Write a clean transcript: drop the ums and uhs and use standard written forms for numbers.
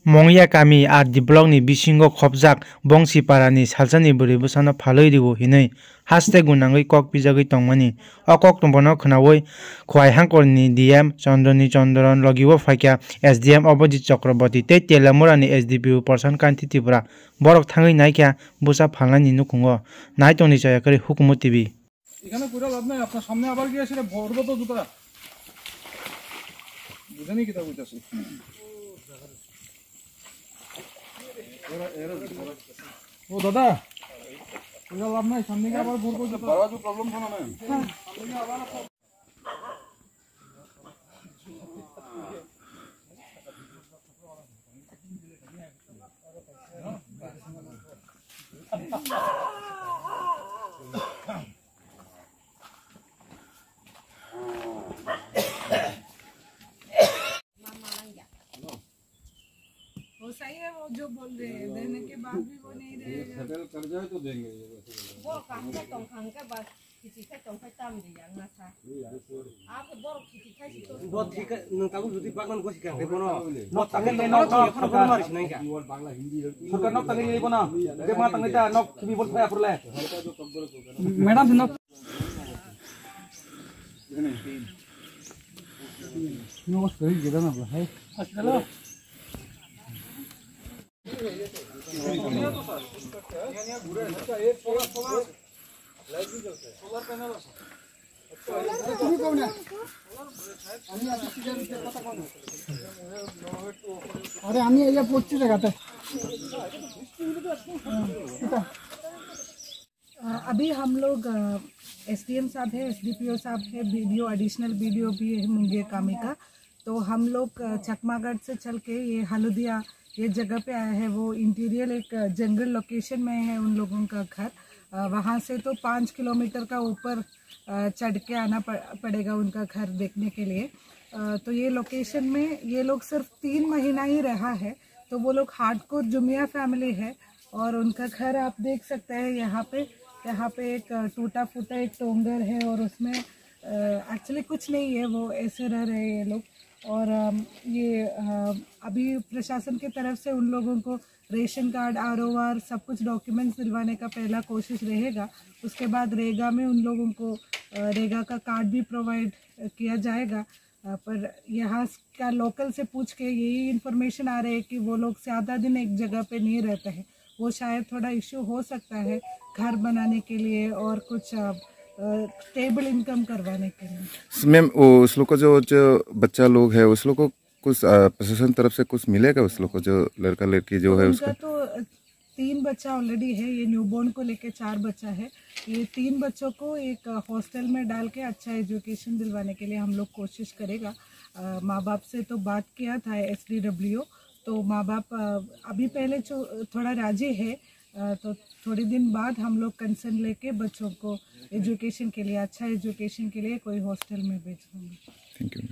Mongya kami ar di blog ni bisingo khopjak Bongsipaara ni salsani buri bwsano phalui ribo hinui haste gunangui kok bijagui tongmani o kok tongbono khnaui khwai hangkor ni DM Chandroni Chandron logibo phaikya SDM Abhijit Chakraborty tei Telamura ni SDPO Person Kanti Tripura borok thangui naikya busa phalnani nukungo naitongni chayakari Hukumu TV এখানে পুরো লাভ নাই আপনার সামনে আবার গিয়ে সেটা ভরবো তো জুতা বুঝেনি কিতা বুঝাছি ও দাদা পুরো লাভ নাই সামনে গিয়ে আবার ভরবো জুতা বড় जो प्रॉब्लम था ना मैं सामने गए आवाज वो सही है वो जो बोल रहे हैं देने के बाद भी वो नहीं रहे सेटल कर जाए तो देंगे वो काम का तोंखान का बस किसी का तोंखा ताम दिया ना था आप बोर किसी का तो वो ठीक है नंकाबु जुदी बागन गोसी का रे बनो न तांगे न खन बनो मारिस नहीं का बांग्ला हिंदी सरकार न तांगे नहीं बनो के मा तांगे ता न किबी बोल फाया पुरले मैडम न नो सही जगह ना है चलो अरे आम्ही या पोटची जगात अभी हम लोग SDM साहब है SDPO साहब है वीडियो एडिशनल वीडियो भी है मुंगेर कामी का तो हम लोग चकमागढ़ से चल के ये हल्दिया ये जगह पे आया है। वो इंटीरियर एक जंगल लोकेशन में है उन लोगों का घर। वहाँ से तो 5 किलोमीटर का ऊपर चढ़ के आना पड़ेगा उनका घर देखने के लिए। तो ये लोकेशन में ये लोग सिर्फ 3 महीना ही रहा है। तो वो लोग हार्डकोर जुमिया फैमिली है और उनका घर आप देख सकते हैं यहाँ पे एक टूटा फूटा एक टोंगर है और उसमें एक्चुअली कुछ नहीं है, वो ऐसे रह रहे हैं ये लोग। और ये अभी प्रशासन की तरफ से उन लोगों को रेशन कार्ड ROR सब कुछ डॉक्यूमेंट्स दिलवाने का पहला कोशिश रहेगा। उसके बाद रेगा में उन लोगों को रेगा का कार्ड भी प्रोवाइड किया जाएगा। पर यहाँ का लोकल से पूछ के यही इन्फॉर्मेशन आ रही है कि वो लोग ज़्यादा दिन एक जगह पे नहीं रहते हैं। वो शायद थोड़ा इश्यू हो सकता है घर बनाने के लिए और कुछ स्टेबल इनकम करवाने के लिए। मैम उस लोग को जो बच्चा लोग है उस लोग को कुछ प्रशासन तरफ से कुछ मिलेगा उस लोग को जो लड़का लड़की जो है उसका तो 3 बच्चा ऑलरेडी है। ये न्यूबॉर्न को लेके 4 बच्चा है। ये 3 बच्चों को एक हॉस्टल में डाल के अच्छा एजुकेशन दिलवाने के लिए हम लोग कोशिश करेगा। माँ बाप से तो बात किया था SDWO, तो माँ बाप अभी पहले थोड़ा राजी है। तो थोड़ी दिन बाद हम लोग कंसर्न लेके बच्चों को एजुकेशन के लिए अच्छा एजुकेशन के लिए कोई हॉस्टल में भेज देंगे। Thank you.